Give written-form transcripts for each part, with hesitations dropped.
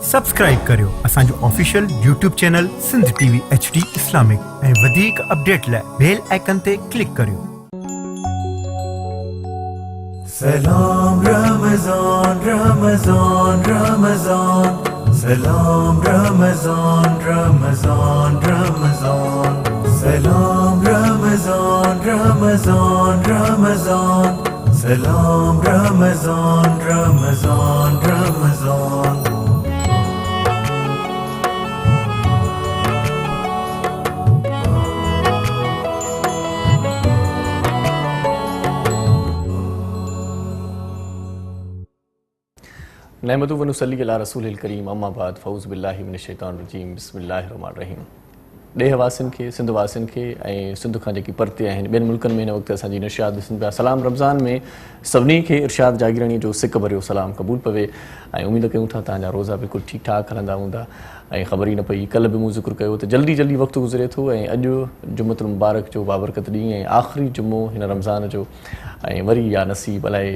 Subscribe करियो असांजो official YouTube channel Sindh TV HD Islamic ऐं वधीक अपडेट लाइ बेल आइकन ते क्लिक करियो। सलाम रमज़ान रमज़ान रमज़ान सलाम रमज़ान रमज़ान रमज़ान सलाम रमज़ान रमज़ान रमज़ान सलाम रमज़ान रमज़ान रमज़ान। नहमदु व नुसल्ली अला रसूलिल करीम अम्मा बाद फ़ऊज़ बिल्लाहि मिनश शैतानिर रजीम बिस्मिल्लाहिर रहमानिर रहीम। ॾेह वासियुनि खे सिंध वासियुनि खे ऐं सिंध खां जेकी परते आहिनि ॿियनि मुल्कनि में हिन वक़्तु असांजी नशियात ॾिसनि पिया। सलाम रमज़ान में सभिनी खे इरशाद जागीरानी जो सिक भरियो सलाम क़बूल पवे ऐं उमेद कयूं था तव्हांजा रोज़ा बिल्कुलु ठीकु ठाक हलंदा हूंदा ऐं ख़बर ई न पई। कल्ह बि मूं ज़िक्र कयो त जल्दी जल्दी वक़्तु गुज़रे थो ऐं अॼु जुमतुल मुबारक जो बाबरकत ॾींहुं ऐं आख़िरी जुमो हिन रमज़ान जो ऐं वरी या नसीब अलाए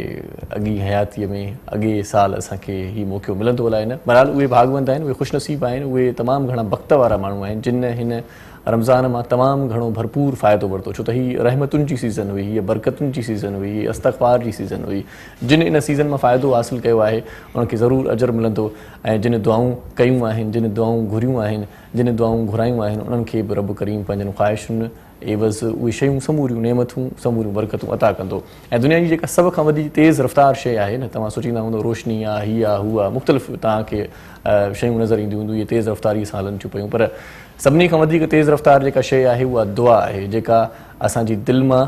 अॻी हयातीअ में अॻे साल असांखे हीउ मौक़ो मिलंदो अलाए न। बहरहाल उहे भागवंद आहिनि, उहे ख़ुशनसीब आहिनि, उहे तमामु घणा बख़्त वारा माण्हू आहिनि जिन हिन रमज़ान मां तमामु घणो भरपूर फ़ाइदो वरितो। छो त हीअ रहमतुनि जी सीज़न हुई, हीअ बरकतुनि जी सीज़न हुई, हीअ इस्तग़फ़ार जी सीज़न हुई। जिन इन सीज़न मां फ़ाइदो हासिलु कयो आहे उनखे ज़रूरु अजर मिलंदो ऐं जिन दुआऊं कयूं आहिनि, जिन दुआऊं घुरियूं आहिनि, जिन दुआऊं घुरायूं आहिनि उन्हनि खे बि रब करीम पंहिंजनि ख़्वाहिशुनि एवज़ उहे शयूं समूरियूं नेमतूं समूरियूं बरकतूं अता कंदो। ऐं दुनिया जी जेका सभ खां वॾी तेज़ रफ़्तार शइ आहे न, तव्हां सोचींदा हूंदो रोशनी आहे, हीअ आहे, हूअ आहे, मुख़्तलिफ़ तव्हांखे शयूं नज़र ईंदियूं हूंदियूं, इहे तेज़ रफ़्तारीअ सां हलनि थियूं पियूं। पर सभिनी खां वधीक तेज़ रफ़्तार जेका शइ आहे उहा दुआ आहे, जेका असांजी दिलि मां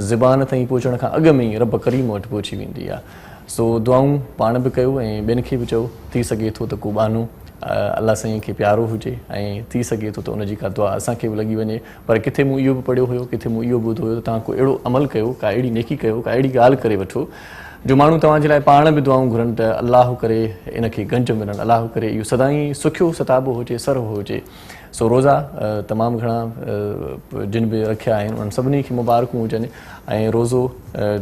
ज़ुबान ताईं पहुचण खां अॻु में ई रब करीम वटि पहुची वेंदी आहे। सो दुआऊं पाण बि कयो ऐं ॿियनि खे बि चओ, थी सघे थो त को बहानो अल्लाह साईं खे प्यारो हुजे ऐं थी सघे थो त उनजी का दुआ असांखे बि लॻी वञे। पर किथे मूं इहो बि पढ़ियो हुयो, किथे मूं इहो ॿुधो हुयो त तव्हां को अहिड़ो अमल कयो, का अहिड़ी नेकी कयो, का अहिड़ी ॻाल्हि करे वठो जो माण्हू तव्हांजे लाइ पाण बि दुआऊं घुरनि त अलाह करे इनखे गंज मिलनि, अलाह करे इहो सदाईं सुखियो सताबो हुजे, सरह हुजे। सो रोज़ा तमामु घणा जिन बि रखिया आहिनि उन्हनि सभिनी खे मुबारकूं हुजनि। ऐं रोज़ो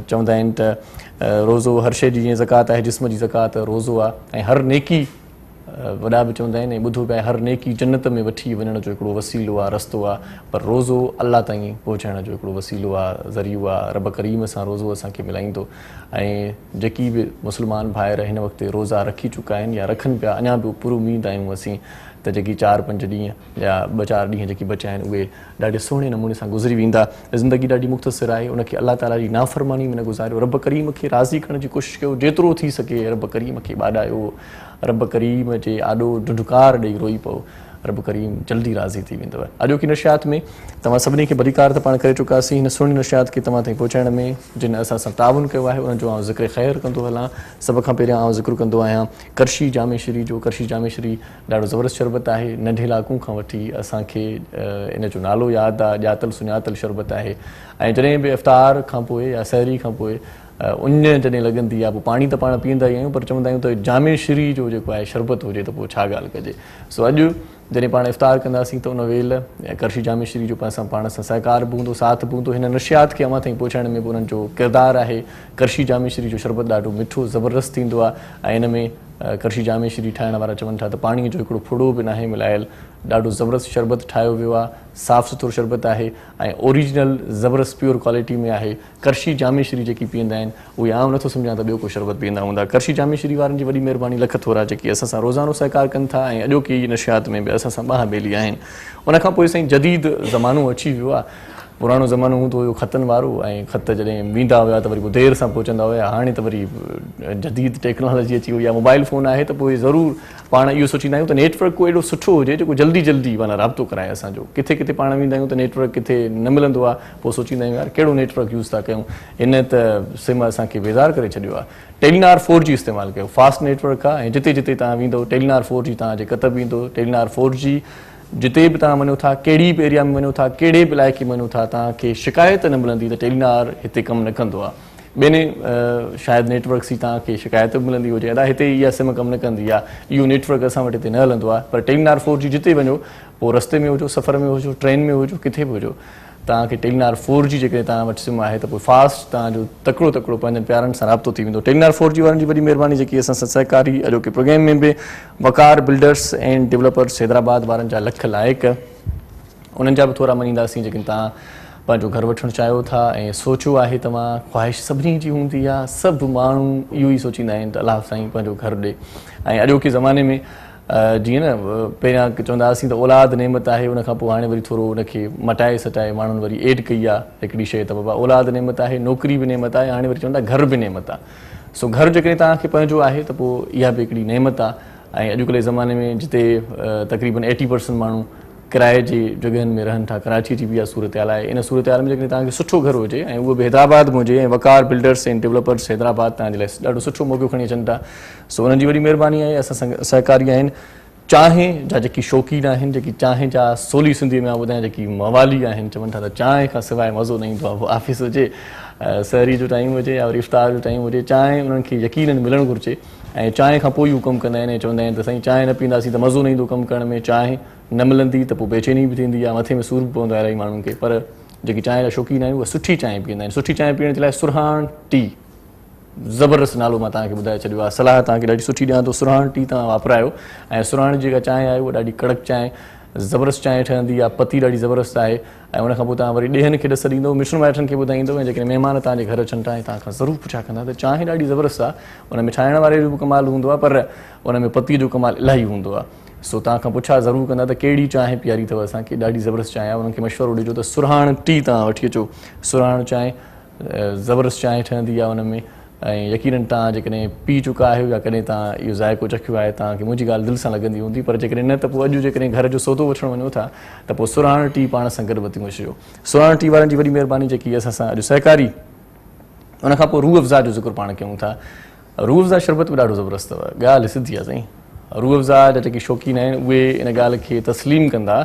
चवंदा आहिनि त रोज़ो हर शइ जी जीअं ज़कात आहे, जिस्म जी ज़कात रोज़ो आहे ऐं हर नेकी वॾा बि चवंदा आहिनि ऐं ॿुधो पिया हर नेकी जन्नत में वठी वञण जो हिकिड़ो वसीलो आहे, रस्तो आहे। पर रोज़ो अल्लाह ताईं पहुचाइण जो हिकिड़ो वसीलो आहे, ज़रियो आहे। रब करीम सां रोज़ो असांखे मिलाईंदो। ऐं जेकी बि मुस्लमान भाइर हिन वक़्तु रोज़ा रखी चुका आहिनि या रखनि पिया, अञा बि पूरी उमेद आहियूं असीं त जेकी 4-5 ॾींहं या 2-4 ॾींहं जेकी बचिया आहिनि उहे ॾाढे सुहिणे नमूने सां गुज़री वेंदा। ज़िंदगी ॾाढी मुख़्तसिर आहे, उनखे अल्लाह ताला जी नाफ़रमानी में न गुज़ारियो। रब करीम खे राज़ी करण जी कोशिशि कयो, जेतिरो थी सघे रब करीम खे ॿाॾायो, रब करीम जे आॾो ढुढकार ॾेई रोई पओ, रब करीम जल्दी राज़ी थी वेंदव। अॼोकी नशियात में तव्हां सभिनी खे भलीकार त पाण करे चुकासीं। हिन सुहिणी नशियात खे तव्हां ताईं पहुचाइण में जिन असां सां ताउन कयो आहे उनजो आउं ज़िक्र ख़ैर कंदो हलां। सभ खां पहिरियां आउं ज़िक्र कंदो आहियां करशी जामेश्वरी जो। करशी जामेश्वरी ॾाढो ज़बरदस्त शरबत आहे। नंढे इलाइक़ूं खां वठी असांखे इन जो नालो यादि आहे, ॼातल सुञातल शरबत आहे। ऐं जॾहिं बि इफ़्तार खां पोइ या सहरी खां पोइ उञ जॾहिं लॻंदी आहे, पोइ पाणी त पाण पीअंदा ई आहियूं, पर चवंदा आहियूं त जामेश्वरी जो जेको आहे शरबत हुजे त पोइ छा ॻाल्हि कजे। सो अॼु जॾहिं पाण इफ़्तार कंदासीं त उन वेल करशी जामेश्वरी जो पाण सां सहकार बि हूंदो, साथ बि हूंदो। हिन नशियात खे अव्हां ताईं पहुचाइण में बि उन्हनि जो किरदारु आहे। करशी जामेश्वरी जो शरबत ॾाढो मिठो ज़बरदस्त थींदो आहे ऐं इन में करशी जामेश्वरी ठाहिण वारा चवनि था त पाणीअ जो हिकिड़ो फुड़ो बि नाहे मिलायल, ॾाढो ज़बरदस्त शरबत ठाहियो वियो आहे। साफ़ु सुथिरो शरबत आहे ऐं ओरिजिनल ज़बरदस्त प्योर क्वालिटी में आहे। करशी जामेश्वरी जेकी पीअंदा आहिनि उहे आउं नथो सम्झां त ॿियो को शरबत पीअंदा हूंदा। करशी जामेश्वरी वारनि जी वॾी महिरबानी लख थोरा जेकी असां सां रोज़ानो सहकार कनि था ऐं अॼोकी नशियात में बि असां सां ॿाह ॿेली आहिनि। उनखां पोइ साईं जदीद ज़मानो अची वियो आहे। पुराणो ज़मानो हूंदो हुयो ख़तनि वारो ऐं ख़त जॾहिं वेंदा हुआ त वरी पोइ देरि सां पहुचंदा हुआ। हाणे त वरी जदीद टेक्नोलॉजी अची वई आहे, मोबाइल फ़ोन आहे त पोइ ज़रूरु पाण इहो सोचींदा आहियूं त नेटवर्क को एॾो सुठो हुजे जेको जल्दी जल्दी माना राब्तो कराए असांजो। किथे किथे पाण वेंदा आहियूं त नेटवर्क किथे न मिलंदो आहे, पोइ सोचींदा आहियूं यार कहिड़ो नेटवर्क यूज़ था कयूं, हिन त सिम असांखे बेज़ार करे छॾियो आहे। टेलीनार 4G इस्तेमालु कयो, फास्ट नेटवर्क आहे ऐं जिते जिते तव्हां वेंदो टेलीनार 4G तव्हांजे कत बि ईंदो। टेलीनार 4G जिते बि तव्हां वञो था, कहिड़ी बि एरिया में वञो था, कहिड़े बि इलाइक़े में वञो था, तव्हांखे शिकायत न मिलंदी त टेलीनार हिते कमु न कंदो आहे। ॿियनि शायदि नेटवर्क जी तव्हांखे शिकायत बि मिलंदी हुजे, अदा हिते इहा सिम कमु न कंदी आहे, इहो नेटवर्क असां वटि हिते न हलंदो आहे। पर टेलीनार 4G जिते वञो, पोइ रस्ते में हुजो, सफ़र में हुजो, ट्रेन में हुजो, किथे बि हुजो, तव्हांखे टेलीनार 4G जेकॾहिं तव्हां वटि सिम आहे त पोइ फास्ट तव्हांजो तकिड़ो पंहिंजनि प्यारनि सां राब्तो थी वेंदो। टेलीनार 4G वारनि जी वॾी महिरबानी जेकी असां सां सहकारी अॼोके प्रोग्राम में बि वकार बिल्डर्स एंड डेवलपर्स हैदराबाद वारनि जा लख लाइक, उन्हनि जा बि थोरा मञींदासीं जेके तव्हां पंहिंजो घरु वठणु चाहियो था ऐं सोचियो आहे तव्हां, ख़्वाहिश सभिनी जी हूंदी आहे, सभु माण्हू इहो ई सोचींदा आहिनि त अलाह साईं पंहिंजो घरु ॾे। ऐं अॼोके ज़माने में जीअं न पहिरियां चवंदा हुआसीं त औलाद नेमत आहे, उनखां पोइ हाणे वरी थोरो उनखे मटाए सटाए माण्हुनि वरी एड कई आहे हिकिड़ी शइ त बाबा औलाद नेमत आहे, नौकिरी बि नेमत आहे, हाणे वरी चवंदा घर बि नेमत आहे। सो घरु जेकॾहिं तव्हांखे पंहिंजो आहे त पोइ इहा बि हिकिड़ी नेमत आहे। ऐं अॼुकल्ह जे ज़माने में जिते तक़रीबन 80% माण्हू किराए जी जॻहियुनि में रहनि था, कराची जी बि इहा सूरत हाल आहे। इन सूरत हाल में जेकॾहिं तव्हांखे सुठो घरु हुजे ऐं उहो बि हैदराबाद में हुजे ऐं वकार बिल्डर्स एंड डेवलपर्स हैदराबाद तव्हांजे लाइ ॾाढो सुठो मौक़ो खणी अचनि था। सो उन्हनि जी वॾी महिरबानी आहे। असां सहकारी आहिनि चांहि जा जेकी शौक़ीन आहिनि, जेकी चांहि जा सोली सिंधी में ॿुधायां जेकी मवाली आहिनि, चवनि था त चांहि खां सवाइ मज़ो न ईंदो आहे। ऑफिस हुजे, सहरी जो टाइम हुजे या वरी इफ़्तार जो टाइम हुजे, चांहि उन्हनि खे यकीननि मिलणु घुरिजे। ऐं चांहि खां पोइ हू कमु कंदा आहिनि ऐं चवंदा आहिनि त साईं चांहि न पीअंदासीं त मज़ो न ईंदो कमु करण में, चांहि न मिलंदी त पोइ बेचैनी बि थींदी आहे, मथे में सूर बि पवंदो आहे इलाही माण्हुनि खे। पर जेकी चांहि जा शौक़ीन आहिनि उहा सुठी चांहि पीअंदा आहिनि। सुठी चांहि पीअण जे लाइ सुरहान टी ज़बरदस्त नालो मां तव्हांखे ॿुधाए छॾियो आहे, सलाह तव्हांखे ॾाढी सुठी ॾियां थो। सुरहान टी तव्हां वापरायो ऐं सुरहान जी जेका चांहि आहे उहा ॾाढी कड़क चांहि ज़बरदस्त चांहि ठहंदी आहे, पती ॾाढी ज़बरदस्त आहे। ऐं उनखां पोइ तव्हां वरी ॾेहनि खे ॾस ॾींदो, मिटनि माइटनि खे ॿुधाईंदो। ऐं जेकॾहिं महिमान तव्हांजे घर अचनि था ऐं तव्हांखां ज़रूरु पुछा कंदा त चांहि ॾाढी ज़बरदस्त आहे, उन में ठाहिण वारे जो बि कमाल हूंदो आहे, पर उन में पतीअ जो कमाल इलाही हूंदो आहे। सो तव्हांखां पुछा ज़रूरु कंदा त कहिड़ी चांहि पीआरी अथव असांखे, ॾाढी ज़बरदस्त चांहि आहे, उन्हनि खे मशवरो ॾिजो त सुरहान टी तव्हां वठी अचो। सुरहान चांहि ज़बरदस्त चांहि ठहंदी आहे उन में। ऐं यकीननि तव्हां जेकॾहिं पी चुका आहियो या कॾहिं तव्हां इहो ज़ाइक़ो चखियो आहे, तव्हांखे मुंहिंजी ॻाल्हि दिलि सां लॻंदी हूंदी। पर जेकॾहिं न त पोइ अॼु जेकॾहिं घर जो सौदो वठणु वञो था त पोइ सुरहान टी पाण सां गॾु वठी अचिजो। सुरहान टी वारनि जी वॾी महिरबानी जेकी असां सां अॼु सहकारी, उनखां पोइ रूह अफ़ज़ा जो ज़िक्र पाण कयूं था। रूह अफ़ज़ा शरबत बि ॾाढो ज़बरदस्त अथव, ॻाल्हि सिधी आहे साईं। रूह अफ़ज़ा जा जेके शौक़ीन आहिनि उहे इन ॻाल्हि खे तस्लीम कंदा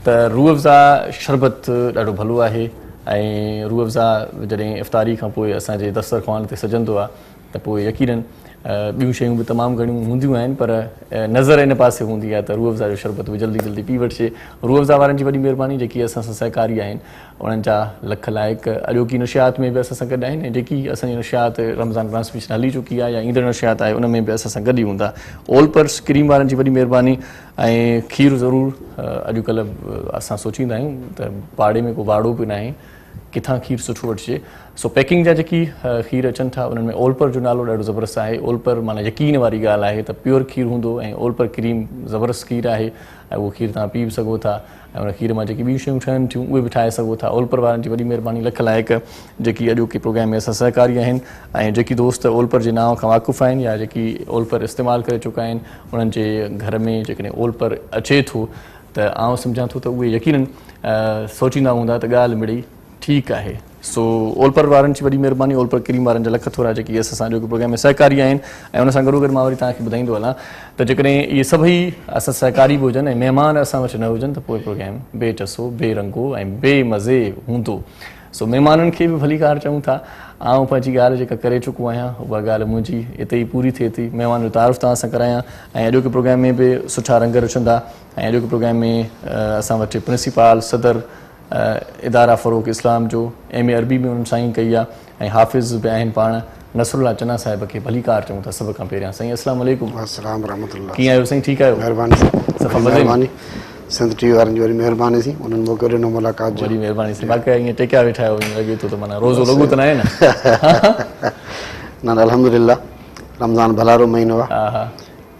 त रूह अफ़ज़ा शरबत ॾाढो भलो आहे। ऐं रूह अफ़ज़ा जॾहिं इफ़्तारी खां पोइ असांजे दस्तरख़्वान ते सजंदो आहे त पोइ यकीननि ॿियूं शयूं बि तमामु घणियूं हूंदियूं आहिनि, पर नज़र इन पासे हूंदी आहे त रूह अफ़ज़ा जो शरबत बि जल्दी जल्दी पी वठिजे। रूह अफ़ज़ा वारनि जी वॾी महिरबानी जेकी असां सां सहकारी आहिनि, उन्हनि जा लख लाइक। अॼोकी नशियात में बि असां सां गॾु आहिनि ऐं जेकी असांजी नशियात रमज़ान ट्रांसमिशन हली चुकी आहे या ईंदड़ नशियात आहे उन में बि असां सां गॾु ई हूंदा। ओलपर्स क्रीम वारनि जी वॾी महिरबानी। ऐं खीर ज़रूरु, अॼुकल्ह असां सोचींदा आहियूं त पाड़े में को वाड़ो बि न आहे, किथां खीर सुठो वठिजे। सो पैकिंग जा जेकी खीर अचनि था उन्हनि में ओलपर जो नालो ॾाढो ज़बरदस्त आहे। ओलपर माना यकीन वारी ॻाल्हि आहे त प्योर खीर हूंदो ऐं ओलपर क्रीम ज़बरदस्त खीर आहे ऐं उहो खीर तव्हां पी बि सघो था। ऐं उन खीर मां जेकी ॿियूं शयूं ठहनि थियूं उहे बि ठाहे सघो था। ओलपर वारनि जी वॾी महिरबानी लख लाइक, जेकी अॼोके प्रोग्राम में असां सहकारी आहिनि। ऐं जेकी दोस्त ओलपर जे नाव खां वाक़ुफ़ु आहिनि या जेकी ओलपर इस्तेमालु करे चुका आहिनि, उन्हनि जे घर में जेकॾहिं ओलपर अचे थो त आउं सम्झां थो त उहे यकीननि सोचींदा हूंदा त ॻाल्हि मिड़ी ठीकु आहे। सो ओलपर वारनि जी वॾी महिरबानी। ओलपर क्रीम वारनि जा लख थोरा जेकी असां सां अॼोके प्रोग्राम में सहकारी आहिनि। ऐं उन सां गॾोगॾु मां वरी तव्हांखे ॿुधाईंदो हलां त जेकॾहिं इहे सभई असां सहकारी बि हुजनि ऐं महिमान असां वटि न हुजनि त पोइ प्रोग्राम बेटसो, बेरंगो ऐं बेमज़े हूंदो। सो महिमाननि खे बि भली कार चऊं था। आउं पंहिंजी ॻाल्हि जेका करे चुको आहियां उहा ॻाल्हि मुंहिंजी हिते ई पूरी थिए थी। महिमान जो तारीफ़ तव्हां सां करायां ऐं अॼोके प्रोग्राम में बि सुठा रंग रचंदा। ऐं अॼोके प्रोग्राम में असां वटि प्रिंसिपाल सदर इदारा फ़रोग़ इस्लाम जो MA अरबी में उन्हनि साईं कई आहे ऐं हाफ़िज़ बि आहिनि पाण नसरुल्ला चना साहिब खे भली कार चऊं था सभ खां पहिरियां। साईं अस्सलाम वालेकुम। अस्सलाम रहमतुल्लाह। कीअं आहियो साईं? ठीकु आहियो? महिरबानी सफ़ा महिरबानी। सिंध टीवी वारनि जी वरी महिरबानी थी, उन्हनि मौक़ो ॾिनो मुलाक़ात जो। वॾी महिरबानी साईं। बाक़ी ईअं टेकिया वेठा आहियो, ईअं लॻे थो त माना रोज़ो लॻो त न आहे न? न अल्हम्दुलिल्लाह, रमज़ान भलारो महीनो आहे। हा हा।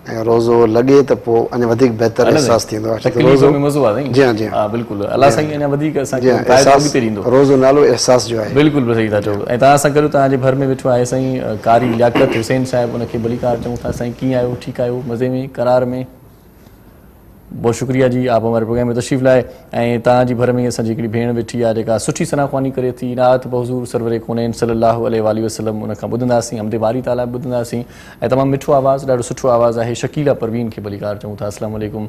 ऐं रोज़ो लॻे त पोइ अञा वधीक बहितर अहसासु थींदो आहे। तकलीफ़ में मज़ो आहे साईं। जी हाँ जी हा बिल्कुलु। अलाह साईं अञा वधीक असांखे एहसासु ॾींदो। रोज़ो नालो एहसास जो आहे। बिल्कुलु सही था चओ। ऐं तव्हां सां गॾु तव्हांजे घर में वेठो आहे साईं कारी लियाकत हुसैन साहिबु, उनखे भली कार चऊं था। साईं कीअं आहियो? ठीकु आहियो? मज़े में, करार में? बहुत शुक्रिया जी आप हमारे प्रोग्राम में तशरीफ़ लाए। ऐं तव्हांजी भर में असांजी हिकिड़ी भेण वेठी आहे जेका सुठी सनाख़्वानी करे थी। नात बहज़ूर सरवर कोनैन सल्लल्लाहु अलैहि वसल्लम उनखां ॿुधंदासीं, हमदे बारी ताला बि ॿुधंदासीं। ऐं तमामु मिठो आवाज़ु, ॾाढो सुठो आवाज़ु आहे। शकीला परवीन खे भली कार चऊं था। अस्सलाम वालेकुम।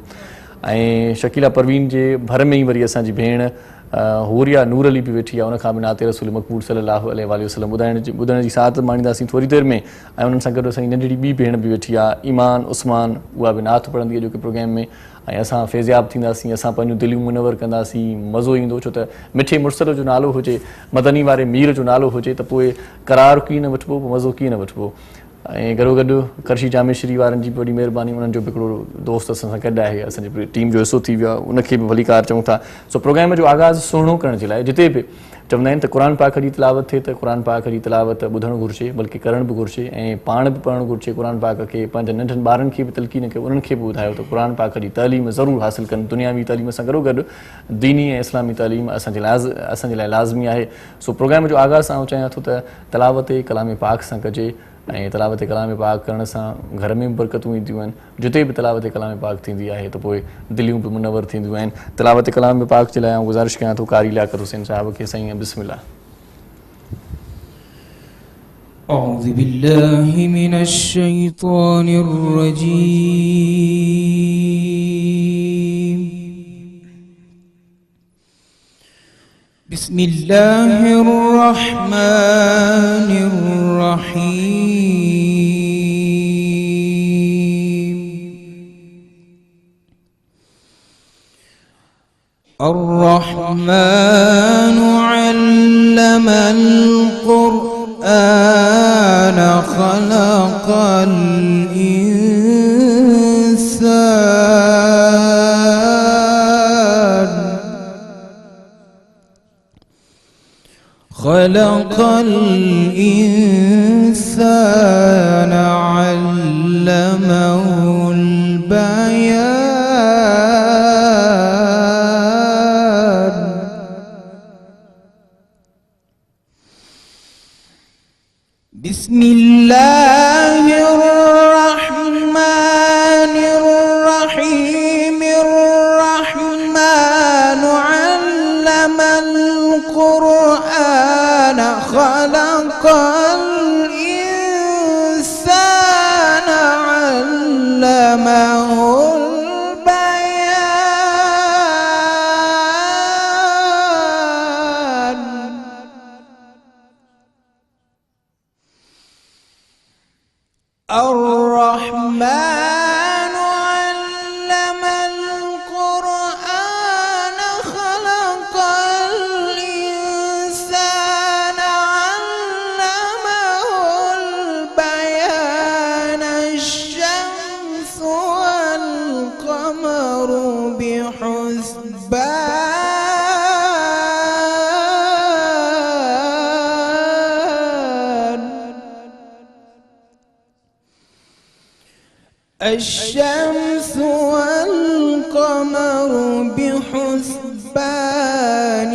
ऐं शकीला परवीन जे भर में ई वरी असांजी भेण हुरिया नूर अली बि वेठी आहे, उनखां बि नाते रसूल मक़बूल सल्लल्लाहु अलैहि वसल्लम ॿुधण जी साथ माणींदासीं थोरी देरि में। ऐं उन्हनि सां गॾु असांजी नंढड़ी ॿी भेण बि वेठी आहे ईमान उस्मान, उहा बि नात पढ़ंदी आहे अॼोके प्रोग्राम में। ऐं असां फैज़याब थींदासीं, असां पंहिंजूं दिलियूं मुनवर कंदासीं, मज़ो ईंदो। छो त मिठे मुर्सल जो नालो हुजे, मदनी वारे मीर जो नालो हुजे त पोइ करार कीअं न वठिबो, मज़ो कीअं न वठिबो। ऐं गॾोगॾु करशी जामेश्री वारनि जी बि वॾी महिरबानी, उन्हनि जो बि हिकिड़ो दोस्त असां सां गॾु आहे, असांजी टीम जो हिसो थी वियो आहे, उनखे बि भली कार चऊं था। सो प्रोग्राम जो आगाज़ सुहिणो करण जे लाइ जिते बि चवंदा आहिनि त क़ुर पाक जी तिलावत थिए त क़ुर पाक जी तिलावत ॿुधणु घुरिजे, बल्कि करणु बि घुरिजे ऐं पाण बि पढ़णु घुरिजे क़ुर पाक खे। पंहिंजे नंढनि ॿारनि खे बि तलक़ीन कयो, उन्हनि खे बि ॿुधायो त क़ुर पाक जी तालीम ज़रूरु हासिलु कनि। दुनियावी तालीम सां गॾोगॾु दीनी ऐं इस्लामी तालीम असांजे लाइ लाज़मी आहे। सो प्रोग्राम जो आगाज़ सां चाहियां थो त तिलावत कलाम पाक सां कजे ऐं तिलावत कलाम पाक करण सां घर में बि बरकतूं ईंदियूं आहिनि। जिते बि तिलावत कलाम पाक थींदी आहे त पोइ दिलियूं बि मुनवर थींदियूं आहिनि। तिलावत कलाम पाक जे लाइ आउं गुज़ारिश कयां थो कारी लियाकत हुसैन साहिब खे। साईं बिस्मिल्लाह। أعوذ بالله من الشيطان الرجيم. بسم الله الرحمن الرحيم. الرحمن علم القرآن خلق الإنسان علمه البيان. بسم الله الرحمن الرحيم. الرحمن علم القرآن خلق الإنسان علمه البيان. الرحمن علم القرآن خلق الإنسان علمه البيان. الشمس والقمر بحسبان. الشمس والقمر بحسبان.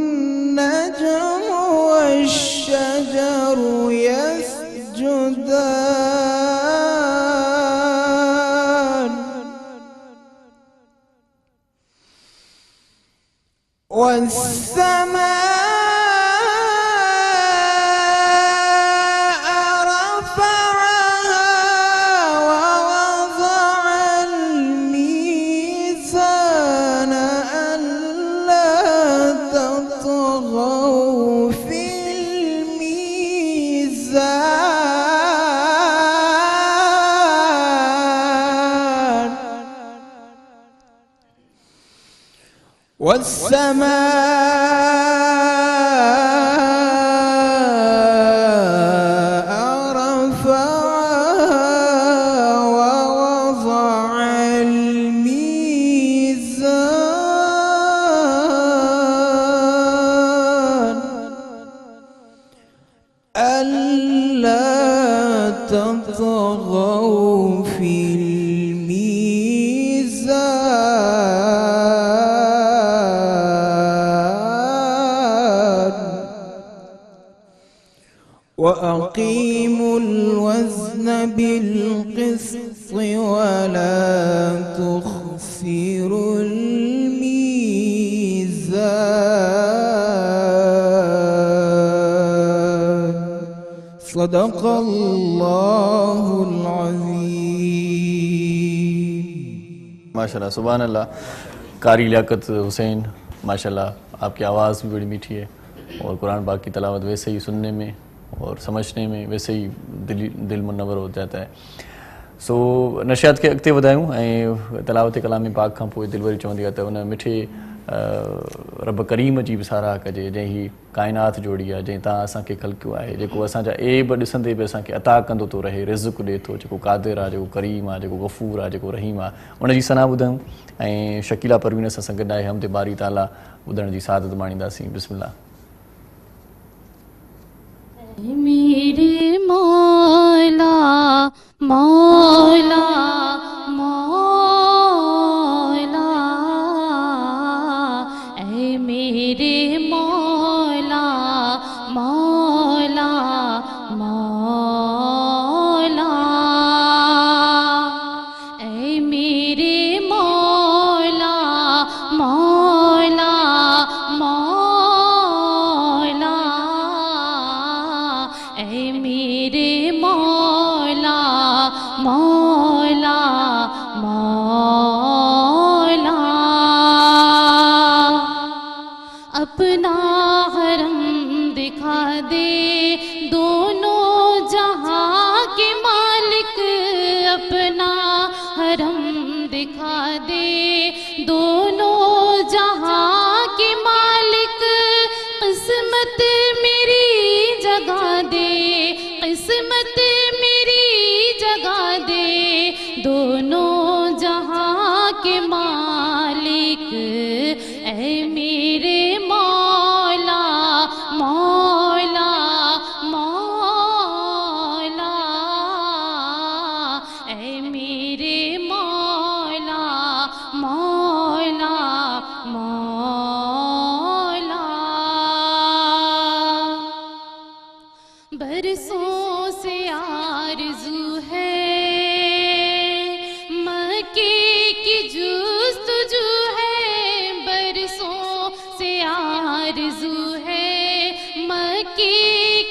والنجم والشجر يسجدان. والسماء والسماء رفعها ووضع الميزان. ألا تطغوا في وأقيموا الوزن بالقسط ولا تخسروا الميزان. صدق الله العظيم. माशाल्लाह सुभान अल्लाह। कारी लियाकत हुसैन माशाल्लाह आपकी आवाज़ भी बड़ी मीठी है और कुरान पाक की तलावत वैसे ही सुनने में और समझने में वैसे ही दिल मुनव्वर हो जाता है। सो नशियात खे अॻिते वधायूं ऐं तलावत कलाम पाक खां पोइ दिलि वरी चवंदी आहे त उन मिठे रब करीम जी बि साराह कजे जंहिं ही काइनात जोड़ी आहे, जंहिं तव्हां असांखे ख़लक़ियो आहे, जेको असांजा ऐब ॾिसंदे बि असांखे अता कंदो थो रहे, रिज़्क़ ॾिए थो, जेको क़ादिर आहे, जेको करीम आहे, जेको गफ़ूर आहे, जेको रहीम आहे, उनजी सना ॿुधायूं ऐं शकीला परवीन सां गॾु आहे हमदे बारी ताला ॿुधण जी सादत माणींदासीं। बिस्मिल्लाह। मेरे मौला मौला मौला, ऐ मेरे मौला मौला मौला, ऐ मेरे मौला मौला मौला, ऐ मेरे मौला मौला मौला, अपना हरम दिखा दे दोनों जहां के मालिक, अपना हरम दिखा दे दोनों जहां के मालिक, किस्मत मेरी जगा दे, किस्मत मेरी जगा दे दोनों जहां के मालिक, ऐ मेरे मौला मौला मौला, ऐ मेरे मौला मौला मौला। बरसों से आरज़ू है मक्के की जुस्तजू है, बरसों से आरज़ू है मक्के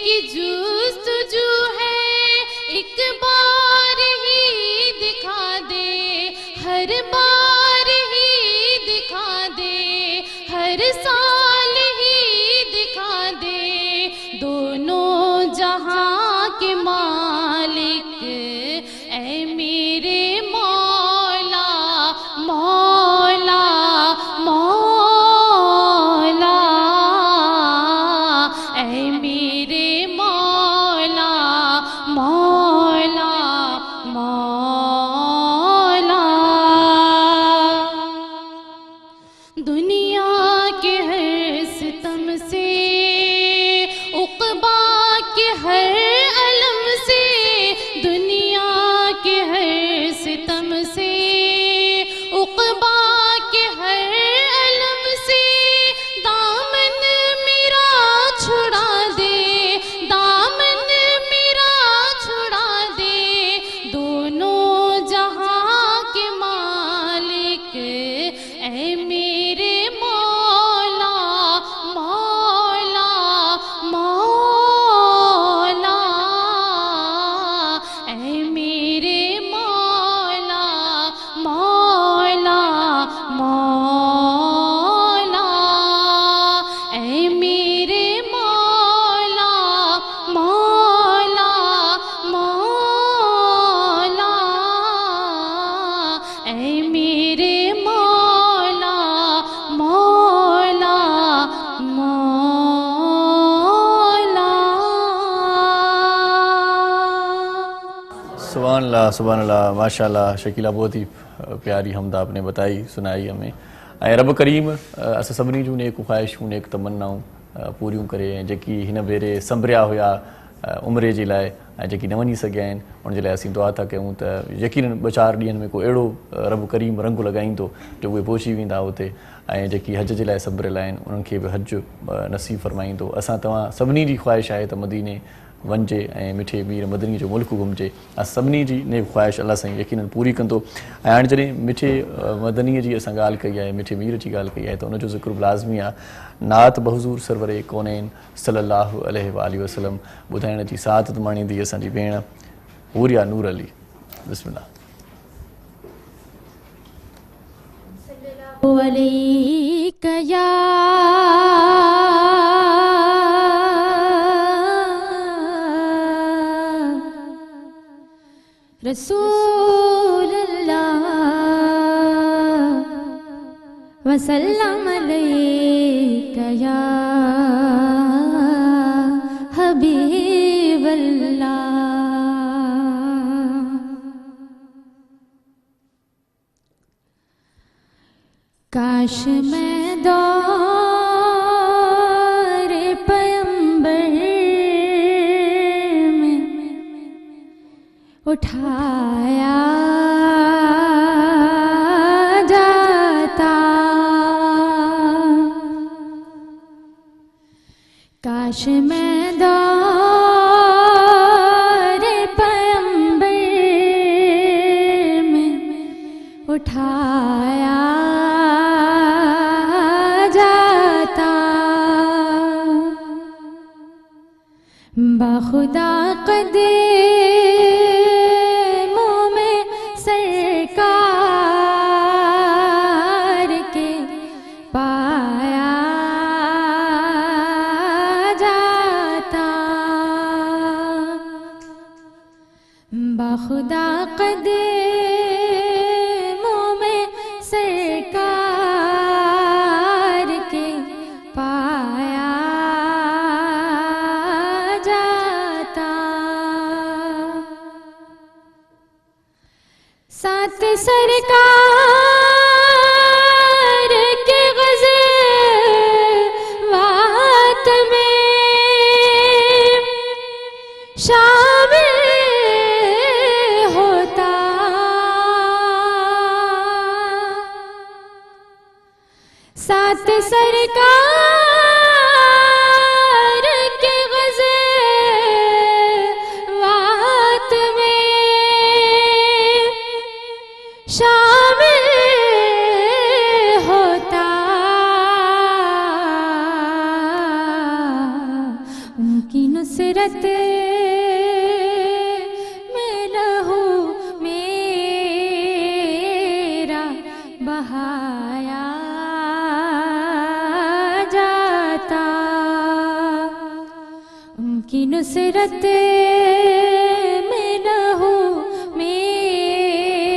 की जुस्तजू है, एक बार ही दिखा दे, हर बार ही दिखा दे, हर साल ही दिखा दे दोनों जहां के मालिक, ऐ मेरे मौला मौला मौला, ऐ मेरे मौला मौला मौला। दुनिया के हर सितम से, उक़बा के हर अलम से, दुनिया के हर सितम से, उक़बा के हर अलम से, दामन मेरा छुड़ा दे, दामन मेरा छुड़ा दे दोनों जहां के मालिक, ऐ मेरे मौला मौला मौला, ऐ मेरे मौला मौला मौला, ऐ मेरे मौला मौला मौला, ऐ मेरे मौला मौला मौला। सुभान अल्लाह सुभान अल्लाह माशाल्लाह। शकीला बहुत ही प्यारी हमद आपने बताई सुनाई हमें। ऐं रब करीम असां सभिनी जूं नेक ख़्वाहिशूं नेक तमन्नाऊं पूरियूं करे, ऐं जेकी हिन भेरे संभरिया हुया उमिरि जे लाइ ऐं जेकी न वञी सघिया आहिनि उनजे लाइ असीं दुआ था कयूं त यकीनन 2-4 ॾींहंनि में को अहिड़ो रब करीम रंग लॻाईंदो जो उहे पहुची वेंदा हुते, ऐं जेकी हज जे लाइ सभरियल आहिनि उन्हनि खे बि हज नसीब फरमाईंदो। असां तव्हां सभिनी जी ख़्वाहिश आहे त मदीने वञिजे ऐं मिठे मीर मदनी जो मुल्क घुमिजे। सभिनी जी नेक ख़्वाहिश अलाह साईं यकीनन पूरी कंदो। ऐं हाणे जॾहिं मिठे मदनीअ जी असां ॻाल्हि कई आहे, मिठे मीर जी ॻाल्हि कई आहे, त उनजो ज़िक्र लाज़मी आहे। नात बहज़ूर सरवरे कौनैन सल्लल्लाहु अलैहि वसल्लम ॿुधाइण जी सादत माणींदी असांजी भेण हुरिया नूर अली। बिस्मिल्लाह। अलैक या रसूल अल्लाह वसल्लम अलैक या हबीब अल्लाह। काश मैं दौरे पैगंबर में उठाया जाता, काश मैं दौरे पैगंबर में उठाया जाता। बाखुदा कदमों में सरकार के पाया जाता। बाखुदा कदमों में सरकार के पाया जाता। साथ सरकार के ग़ज़वात में शामिल होता। साथ सरकार के ग़ज़वात में शामिल होता। उनकी नुसरत में लहू मेरा बहाया जाता। उनकी नुसरत में लहू मेरा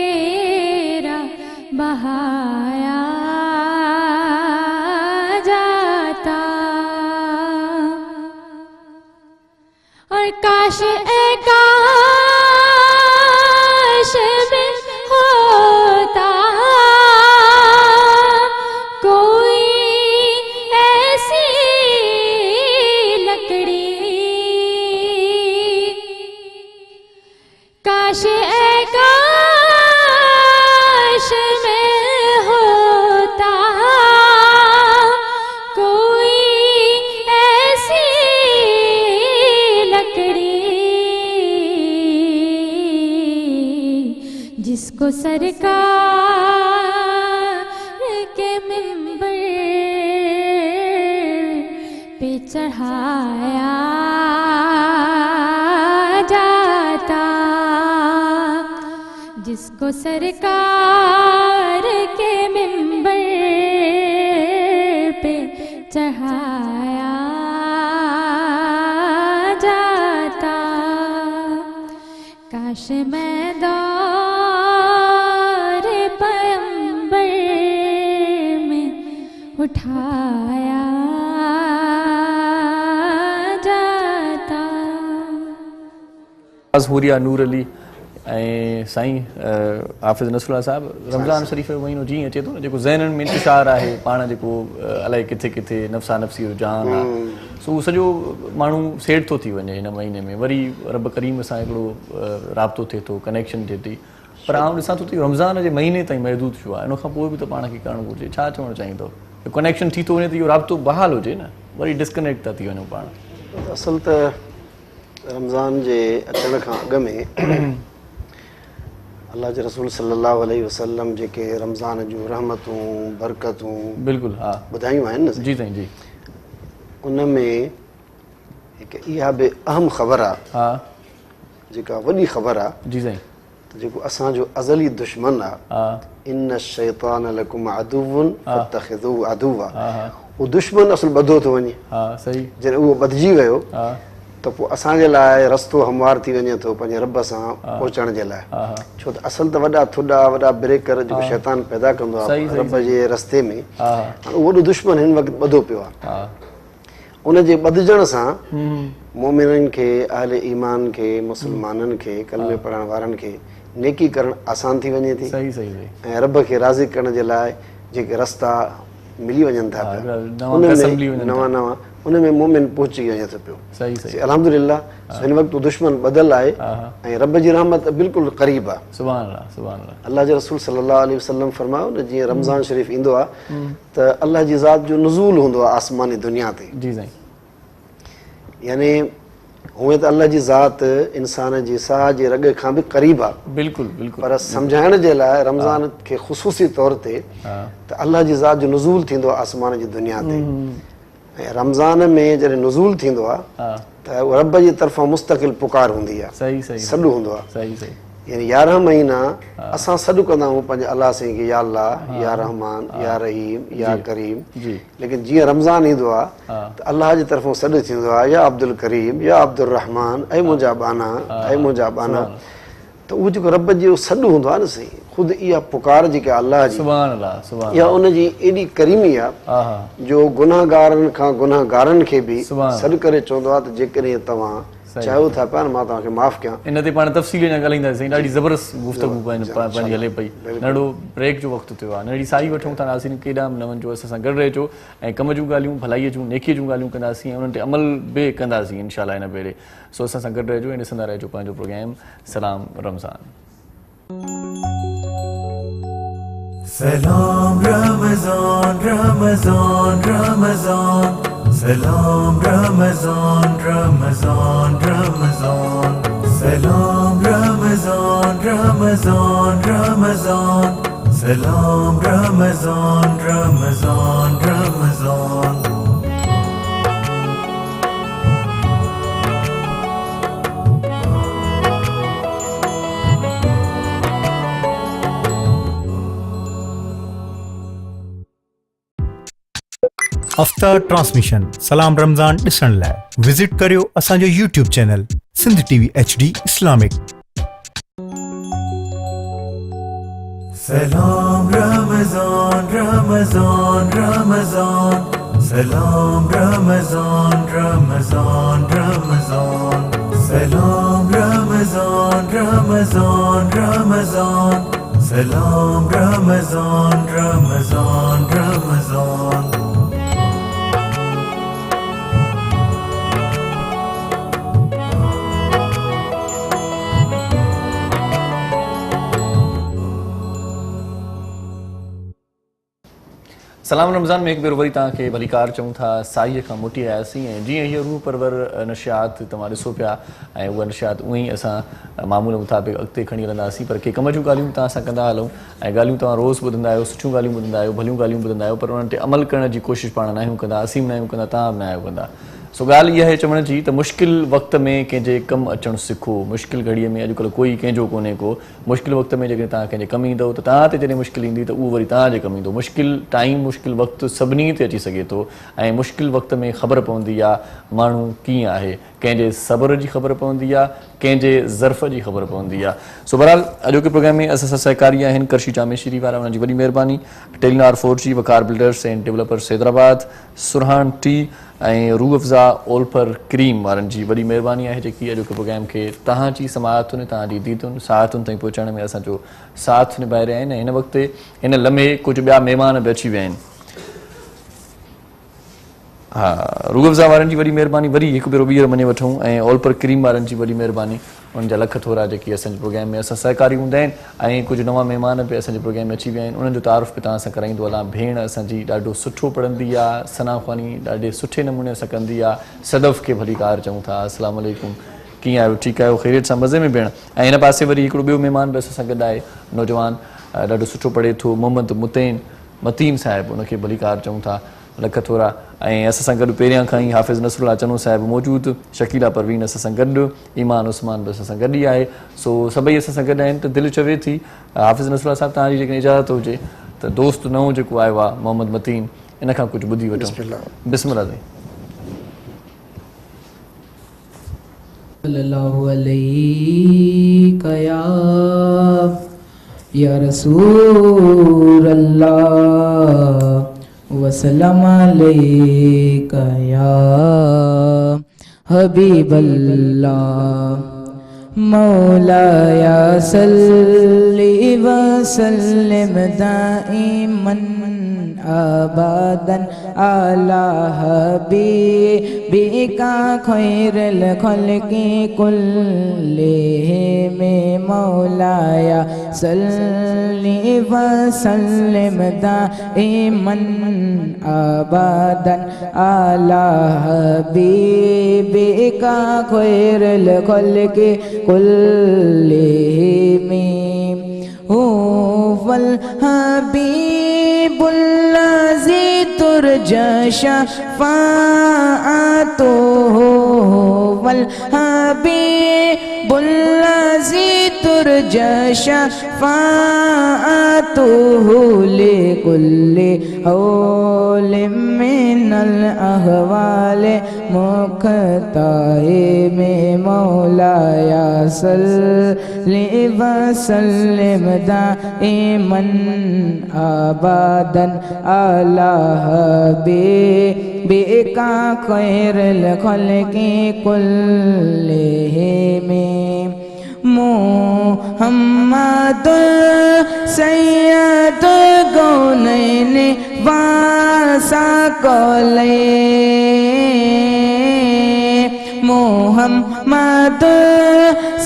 बहाया जाता। और काश ए काश में होता कोई ऐसी लकड़ी, काश ए काश में होता कोई ऐसी लकड़ी जिसको सरकार के मिंबर पे चढ़ाया जाता। जिसको सरकार के मिंबर पे चढ़ाया जाता। काश मैं दौरे पैगंबर में उठाया जाता। हुरिया नूर अली ऐं साईं हाफ़िज़ नसरुल्लाह साहिब रमज़ान शरीफ़ जो महीनो जीअं अचे थो न जेको ज़हननि में इंतिशार आहे पाण जेको अलाए किथे किथे नफ़्सा नफ़्सी जो जहान आहे सो उहो सॼो माण्हू सेट थो थी वञे हिन महीने में। वरी रब करीम सां हिकिड़ो राब्तो थिए थो, कनेक्शन थिए थी। पर आउं ॾिसां थो त रमज़ान जे महीने ताईं महदूद थियो आहे, इन खां पोइ बि त पाण खे करणु घुरिजे। छा चवणु चाहींदो? कनेक्शन थी थो वञे त इहो राब्तो बहाल हुजे न, वरी डिस्कनेक्ट था थी वञूं पाण। असल त रमज़ान जे अचण खां अॻु में अल्लाह जे रसूल सल्लल्लाहु अलैहि वसल्लम जेके रमज़ान जूं रहमतूं बरकतूं बिल्कुलु हा ॿुधायूं आहिनि न जी साईं जी, उन में हिकु इहा बि अहम ख़बर आहे हा जेका वॾी ख़बर आहे जी साईं त जेको असांजो अज़ली दुश्मन आहे, हा इन शैतान लकुम अदुवन फत्तखिज़ूहु अदुवा, हा हा उहो दुश्मन असुल ॿधो थो वञे। हा सही जॾहिं उहो ॿधिजी वियो हा त पोइ असांजे लाइ रस्तो हमवार थी वञे थो पंहिंजे रब सां पहुचण जे लाइ। हा हा छो त असल त वॾा थुॾा वॾा ब्रेकर जेको शैतान पैदा कंदो आहे सही, सही, रब जे रस्ते में, हा हाणे उहो वॾो दुश्मन हिन वक़्तु ॿधो पियो आहे। हा उनजे ॿधिजण सां मोमिननि खे, अहले ईमान खे, मुस्लमाननि खे, कलमे पढ़ण वारनि खे नेकी करणु आसान थी वञे थी सही सही सही ऐं रब खे राज़ी करण जे लाइ जेके रस्ता मिली वञनि था हा, पिया नवां क़सम मिली वञनि था। नवां नवां उन में मोमिन पहुची वञे थो पियो। सही सही अल्हम्दुलिल्लाह हिन वक़्तु दुश्मन ॿधल आहे ऐं रब जी रहमत बिल्कुलु क़रीब आहे। सुभान अल्लाह सुभान अल्लाह। अल्लाह जे रसूल सल्लल्लाहु अलैहि वसल्लम फरमायो न, जीअं रमज़ान शरीफ़ ईंदो आहे त अल्लाह जी ज़ात जो नुज़ूल हूंदो आहे आसमानी दुनिया ते। जी साईं यानी हूअं त अल्लाह जी ज़ात इंसान जी साह जे रॻ खां बि क़रीब आहे, बिल्कुलु बिल्कुलु पर सम्झाइण जे लाइ रमज़ान खे ख़ुसूसी तौर ते त अल्लाह जी ज़ात जो नुज़ूल थींदो आहे आसमान जी दुनिया ते। ऐं रमज़ान में जॾहिं नुज़ूल थींदो आहे हा त रब जी तरफ़ां मुस्तक़िल पुकार हूंदी आहे, सही सही सॾु हूंदो आहे। सही सही यानी 11 महीना असां सॾु कंदा आहियूं पंहिंजे अलाह साईं खे, या अल्लाह, या रहमान, या रहीम, या करीम। जी लेकिन जीअं रमज़ान ईंदो आहे त अल्लाह जी तरफ़ां सॾु थींदो आहे, या अब्दुल करीम, या अब्दुल रहमान, ऐं मुंहिंजा बाना, ऐं मुंहिंजा बाना। त उहो जेको रब जो सॾु हूंदो आहे न साईं, ख़ुदि इहा पुकार जेका अल्लाह जी, सुभान अल्लाह सुभान इहा उनजी एॾी करीमी आहे हा हा जो गुनाहगारनि खां गुनाहगारनि खे बि सुभान सॾु करे चवंदो आहे त जेकॾहिं तव्हां चाहियो था पिया न मां तव्हांखे माफ़ु कयां। इन ते पाण तफ़सील अञा ॻाल्हाईंदासीं। ॾाढी ज़बरदस्त गुफ़्तगू पंहिंजी हले पई। नंढो ब्रेक जो वक़्तु थियो आहे, नंढी साई वठूं था नासिन, केॾां न वञिजो, असां सां गॾु रहिजो ऐं कम जूं ॻाल्हियूं, भलाईअ जूं, नेकीअ जूं ॻाल्हियूं कंदासीं ऐं उन्हनि ते अमल बि कंदासीं इंशाअल्लाह इन भेरे। सो असां सां गॾु रहिजो ऐं ॾिसंदा रहिजो पंहिंजो प्रोग्राम सलाम Ramzan. Salam Ramazan, Ramazan, Ramazan. Salam Ramazan, Ramazan, Ramazan. Salam Ramazan, Ramazan, Ramazan. Salam Ramazan, Ramazan, Ramazan. After transmission Salam Ramazan ॾिसण लाइ विज़िट करियो असांजो YouTube channel Sindh TV HD Islamic. Salam Ramazan, Ramazan, Ramazan. Salam Ramazan, Ramazan, Ramazan. Salam Ramazan, Ramazan, Ramazan. Salam Ramazan, Ramazan, Ramazan. सलाम रमज़ान में हिकु भेरो वरी तव्हांखे भलीकार चऊं था। साईअ खां मोटी आयासीं ऐं जीअं हीअ रूह परवर नशियात तव्हां ॾिसो पिया ऐं उहा नशियात उअं ई असां मामूल मुताबिक़ अॻिते खणी हलंदासीं, पर के कम जूं ॻाल्हियूं तव्हां सां कंदा हलूं ऐं ॻाल्हियूं तव्हां रोज़ु ॿुधंदा आहियो, सुठियूं ॻाल्हियूं ॿुधंदा आहियो, भलियूं ॻाल्हियूं ॿुधंदा आहियो, पर उन्हनि ते अमल करण जी कोशिशि पाण न आहियूं कंदा, असीं बि न आहियूं कंदा, तव्हां बि न आहियो कंदा। सो ॻाल्हि इहा आहे चवण जी त मुश्किल वक़्त में कंहिंजे कमु अचणु सिखो। मुश्किल घड़ीअ में अॼुकल्ह कोई कंहिंजो कोन्हे को। मुश्किल वक़्त में जेकॾहिं तव्हां कंहिंजे कमु ईंदव त तव्हां ते जॾहिं मुश्किल ईंदी त उहो वरी तव्हांजे कमु ईंदो। मुश्किल टाइम, मुश्किल वक़्तु सभिनी ते अची सघे थो ऐं मुश्किल वक़्त में ख़बर पवंदी आहे माण्हू कीअं आहे, कंहिंजे सब्र जी ख़बर पवंदी आहे, कंहिंजे ज़र्फ़ जी ख़बर पवंदी आहे। सो बहरहाल अॼोके प्रोग्राम में असां सां सहकारी आहिनि करशी जामेश्री वारा, उन्हनि जी वॾी महिरबानी। Telenor 4G, Waqar builders and developers Hyderabad, Surhan tea ऐं रूह अफ़ज़ा ओलपर क्रीम वारनि जी वॾी महिरबानी आहे जेकी अॼोके प्रोग्राम खे तव्हांजी समाअतुनि, तव्हांजी दीदुनि, साहतुनि ताईं पहुचाइण में असांजो साथ निभाए रहिया आहिनि। हिन वक़्तु हिन लम्हे कुझु ॿिया महिमान बि अची विया आहिनि। हा, रूह अफ़ज़ा वारनि जी वॾी महिरबानी, वरी हिकु भेरो ॿीहर मञे वठूं ऐं ओलपर क्रीम वारनि जी वॾी महिरबानी। उन्हनि जा लख थोरा जेकी असांजे प्रोग्राम में असां सहकारी हूंदा आहिनि ऐं कुझु नवां महिमान बि असांजे प्रोग्राम में अची विया आहिनि। उन्हनि जो तारुफ़ बि तव्हां सां कराईंदो हलां। भेण असांजी ॾाढो सुठो पढ़ंदी आहे, सना ख़्वानी ॾाढे सुठे नमूने सां कंदी आहे। सदफ़ खे भलीकार चऊं था। अस्सलाम वालेकुम, कीअं आहियो? ठीकु आहियो? ख़ैरियत सां, मज़े में भेण? ऐं हिन पासे वरी हिकिड़ो ॿियो महिमान बि असां सां गॾु आहे, नौजवान ॾाढो सुठो पढ़े थो, मोहम्मद मुतीन साहिबु, उनखे भलीकार चऊं था। लख थोरा। ऐं असां सां गॾु पहिरियां खां ई हाफ़िज़ नसरुल्लाह चनू साहिबु मौजूदु, शकीला परवीन असां सां गॾु, ईमान उस्मान बि असां सां गॾु ई आहे। सो सभई असां सां गॾु आहिनि त दिलि चवे थी हाफ़िज़ नसरुल्लाह साहिबु तव्हांजी जेकॾहिं इजाज़त हुजे त दोस्त नओं जेको आयो आहे मोहम्मद मतीन, इन खां कुझु ॿुधी वठूं। बिस्मिल्लाह साईं। सल्लल्लाहु अलैहि या रसूल अल्लाह वसल्लम अलैका या हबीब अल्लाह मौलाया सल्ली व सल्लिम दाइमन अबदन अला हबीबिका खैरुल खल्क़ि कुल्लिहिम मौलाया सल्ली व सल्लिम दाइमन अबदन अला हबीबिका खैरुल खल्क़ि कुल्लिहिम हुवल हबीबुल्लज़ी तुरजा शफ़ाअतुहु हुवल हबीबुल्लज़ी तुरजा शफ़ाअतुहु लिकुल्लि हौलिम मिनल अहवाले मुख्ताइम मौलाया सल्लि व सल्लिम दाइमन अबदन अला हबीबिका खैरुल खल्क़ि कुल्लिहिम मुहम्मद सय्यदुल कौनैन व सकलैन मुहम्मद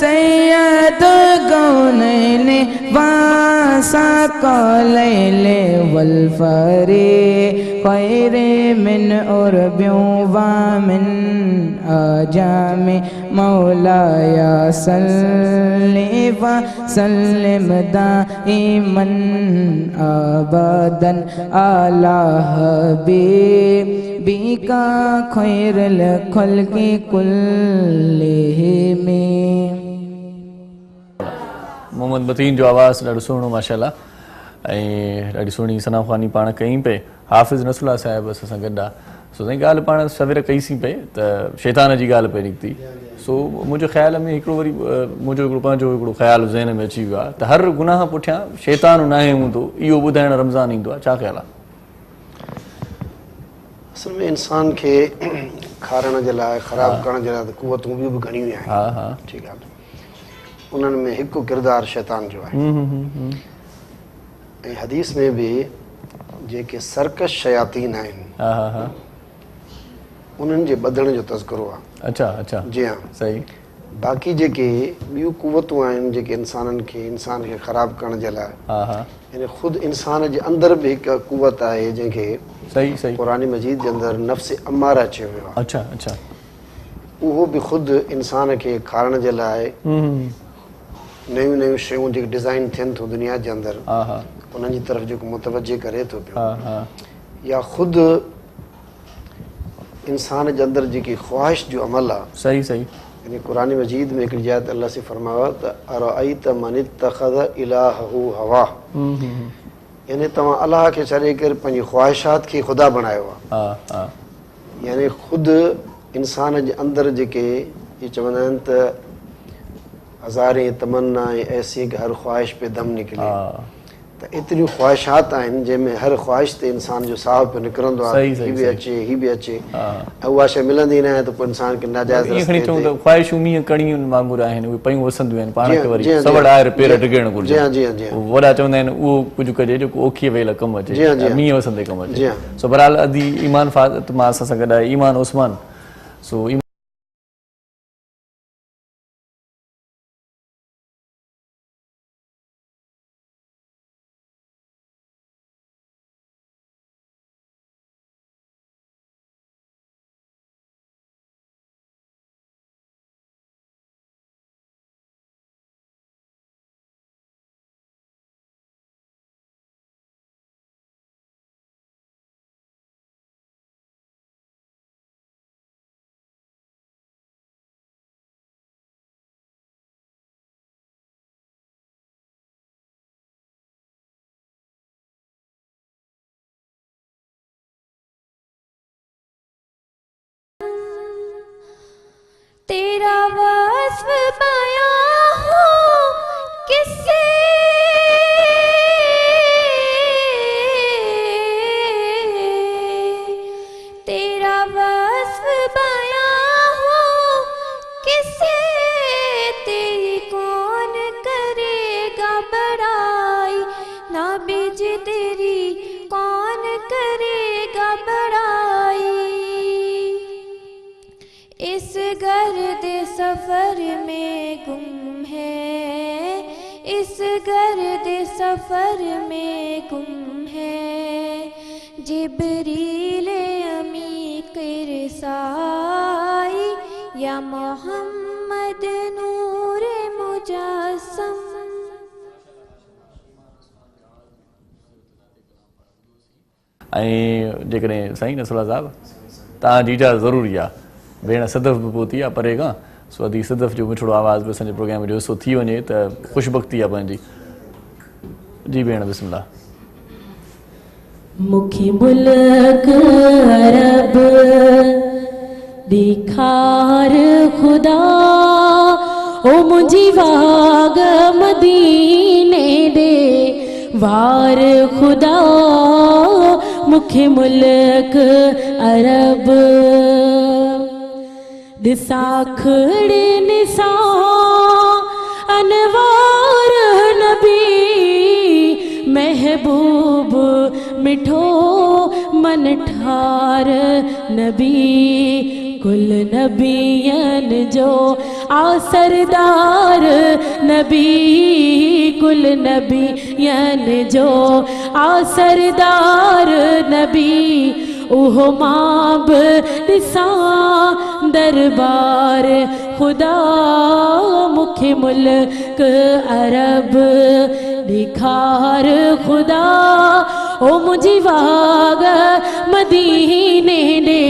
सय्यदुल कौनैन व सकलैन वल फरीक़ैन मिन उर्बिन व मिन अजम मौलाया सल्लि व सल्लिम दाइमन अबदन अला हबीबिका खैरुल खल्क़ि कुल्लिहिम। मोहम्मद मतीन जो आवाज़ु ॾाढो सुहिणो माशाअल्लाह ऐं ॾाढी सुहिणी सनाख़वानी पाण कयूं पिए। हाफ़िज़ नसरुल्लाह साहिबु असां सां गॾु आहे। सो साईं ॻाल्हि पाण सवेर कईसीं पई त शैतान जी ॻाल्हि पई निकिती। सो मुंहिंजे ख़्याल में हिकिड़ो वरी मुंहिंजो हिकिड़ो पंहिंजो हिकिड़ो ख़्यालु ज़हन में अची वियो आहे त हर गुनाह पुठियां शैतान न आहे हूंदो, इहो ॿुधाइणु रमज़ान ईंदो आहे। छा ख़्यालु आहे? असल में इंसान खे खारण जे लाइ ख़राबु करण जे लाइ त क़ुवतूं ॿियूं बि घणियूं आहिनि। हा हा ठीकु आहे। उन्हनि में हिकु किरदारु शैतान जो आहे। ऐं हदीस में बि जेके सर्कश शयातीन आहिनि हा हा हा उन्हनि जे ॿधण जो तज़किरो आहे। अच्छा अच्छा जी हाँ। सही। बाक़ी जेके ॿियूं क़ुवतूं आहिनि जेके इंसान खे ख़राबु करण जे लाइ, हा हा यानी ख़ुदि इंसान जे अंदरि बि हिकु क़ुवत आहे जंहिंखे सही सही क़ुरान मजीद जे अंदरि नफ़्स अमारा चयो वियो आहे। अच्छा अच्छा उहो बि ख़ुदि इंसान खे खाइण जे लाइ नयूं नयूं शयूं जेके डिज़ाइन थियनि थियूं दुनिया जे अंदरि हा हा उन्हनि जी तरफ़ जेको मुतवजे करे थो पियो, हा हा या ख़ुदि इंसान जे अंदरि जेकी ख़्वाहिश जो अमल आहे। सही सही। यानी क़ुरान मजीद में हिकिड़ी जात अल्लाह से फरमायो आहे त अरअयत मन इत्तख़ज़ इलाहहु हवा, यानी तव्हां अलाह खे छॾे करे पंहिंजी ख़्वाहिशात खे ख़ुदा बणायो आहे। हा हा यानी ख़ुदि इंसान जे अंदरि जेके इहे चवंदा आहिनि त हज़ारे तमन्ना ऐसी कि हर ख़्वाहिश पे दम निकिले, त एतिरियूं ख़्वाहिशात आहिनि जंहिंमें हर ख़्वाहिश ते इंसान जो साहु पियो निकिरंदो आहे। हीअ बि अचे हीअ बि अचे ऐं उहा शइ मिलंदी न आहे त पोइ इंसान खे नाजाइज़ रस्ते ते ख़्वाहिशूं मींहं कड़ियूं वांगुरु आहिनि, उहे पयूं वसंदियूं आहिनि, पाण खे वरी सवड़ आहे पेर टिकणु घुरिजे। वॾा चवंदा आहिनि उहो कुझु कजे जेको ओखीअ वेल कमु अचे, मींहं वसंदे कमु अचे। सो बहरहाल अदी ईमान फात मां असां सां गॾु आहे ईमान उस्मान। सो तेरा वस्फ बयां हो किससे, तेरा वस्फ बयां हो किससे, तेरी कौन करेगा बड़ाई, ना बीज तेरी कौन करेगा बड़ाई। इस गर्द सफर में गुम है, इस गर्द सफर में गुम है, जिब्रील अमी किरसाई या मोहम्मद नूर मुजस्सम। ऐं जेकॾहिं साईं नसरुल्ला साहिबु तव्हांजी इजाज़त ज़रूरी आहे, भेण सदफ़ बि पहुती आहे परे खां, सो अदी सदफ़ जो मिठड़ो आवाज़ बि असांजे प्रोग्राम जो हिसो थी वञे त ख़ुशबख़्ती आहे पंहिंजी। जी भेण बिस्मिल्लाह। मुखी मुल्क अरब दिखार खुदा, ओ मुझी वाग मदीने दे वार खुदा, मुखी मुल्क अरब दिसाखड़े निसा अनवार नबी, महबूब मिठो मन ठार नबी, कुल नबियन जो आसरदार नबी, कुल नबियन जो आसरदार नबी, उहो मां बि ॾिसां दरबार खुदा, मुखे मुल्क अरब ॾेखार खुदा, ओ मुंहिंजी वाग मदीने ॾे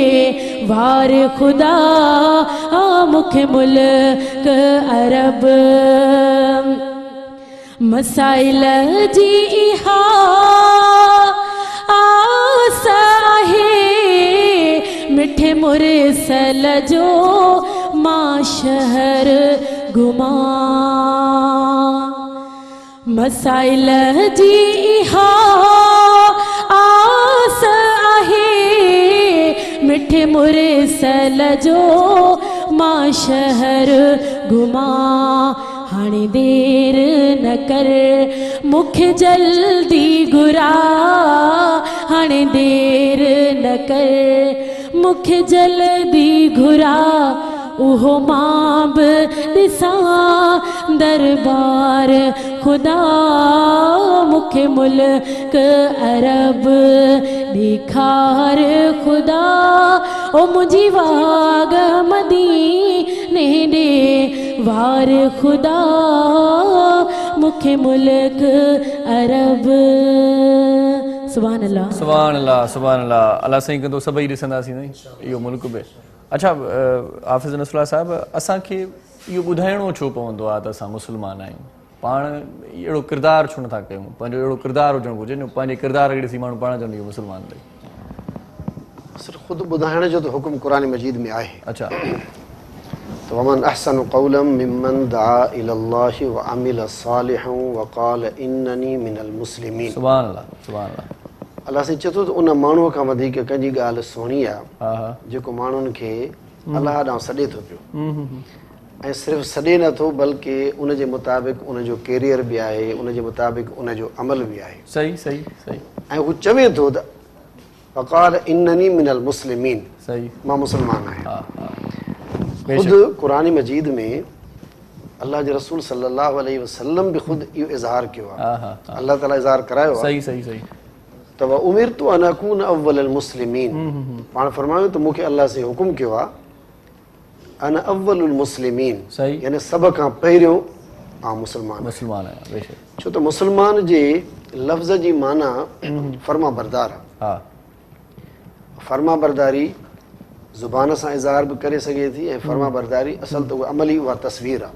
वार खुदा, मुखे मुल्क अरब। मसाइल जी इहा आस आहे, मिठे मुरसल जो मां शहर घुमा, मसाइल जी इहा आस आहे, मिठे मुरसल जो मां शहर घुमा, हाणे देर न कर मुखे जल्दी घुरा, हाणे देर न कर मुखे जल्दी घुरा, उहो मां बि ॾिसां दरबार खुदा, मुखे मुल्क अरब ॾेखार खुदा, ओ मुंहिंजी वाग मदीने ॾे वार खुदा, मुखे मुल्क अरब। सुभान अल्लाह सुभान अल्लाह सुभान अल्लाह। अल्लाह साईं कंदो सभई ॾिसंदासीं साईं इहो मुल्क बि। अच्छा हाफ़िज़ नसरुल्लाह साहिबु, असांखे इहो ॿुधाइणो छो पवंदो आहे त असां मुस्लमान आहियूं? पाण अहिड़ो किरदारु छो नथा कयूं? पंहिंजो अहिड़ो किरदारु हुजणु घुरिजे न, पंहिंजे किरदार खे ॾिसी माण्हू पाण चवंदो इहो मुस्लमान भई। सिर्फ़ु ख़ुदि ॿुधाइण जो त हुकुम क़ुरान मजीद में आहे। अच्छा, तो वमन अहसनु क़ौलन मिम्मन दआ इलल्लाहि व अमिल सालिहन व क़ाल इन्ननी मिनल मुस्लिमीन। सुभान अल्लाह सुभान अल्लाह। अल्लाह साईं चए थो त उन माण्हूअ खां वधीक कंहिंजी ॻाल्हि सुहिणी आहे हा हा, जेको माण्हुनि खे अलाह ॾांहुं सॾे थो पियो, ऐं सिर्फ़ु सॾे नथो बल्कि उनजे मुताबिक़ उनजो कैरियर बि आहे, उनजे मुताबिक़ उनजो अमल बि आहे। सही सही सही। ऐं हू चवे थो त वक़ाल इन्ननी मिनल मुस्लिमीन, सही, मां मुस्लमान आहियां। हा हा, ख़ुदि क़ुरान मजीद में अल्लाह जे रसूल सल्लल्लाहु अलैहि वसल्लम बि ख़ुदि इहो इज़हार कयो आहे। हा हा, अल्लाह ताला इज़हार करायो आहे सही सही सही। त व उमिरतु अन अकून अव्वलल मुस्लिमीन, पाण फरमायो त मूंखे अल्लाह से हुकुम कयो आहे अन अव्वलुल मुस्लिमीन, सही, यानी सभ खां पहिरियों आउं मुस्लमान मुस्लमान आहियां बेशक। छो त मुस्लमान जे लफ़्ज़ जी माना फर्मा बरदार आहे। हा, फर्मा बरदारी ज़ुबान सां इज़हार बि करे सघे थी, ऐं फर्मा बरदारी असल त उहा अमली उहा तस्वीर आहे।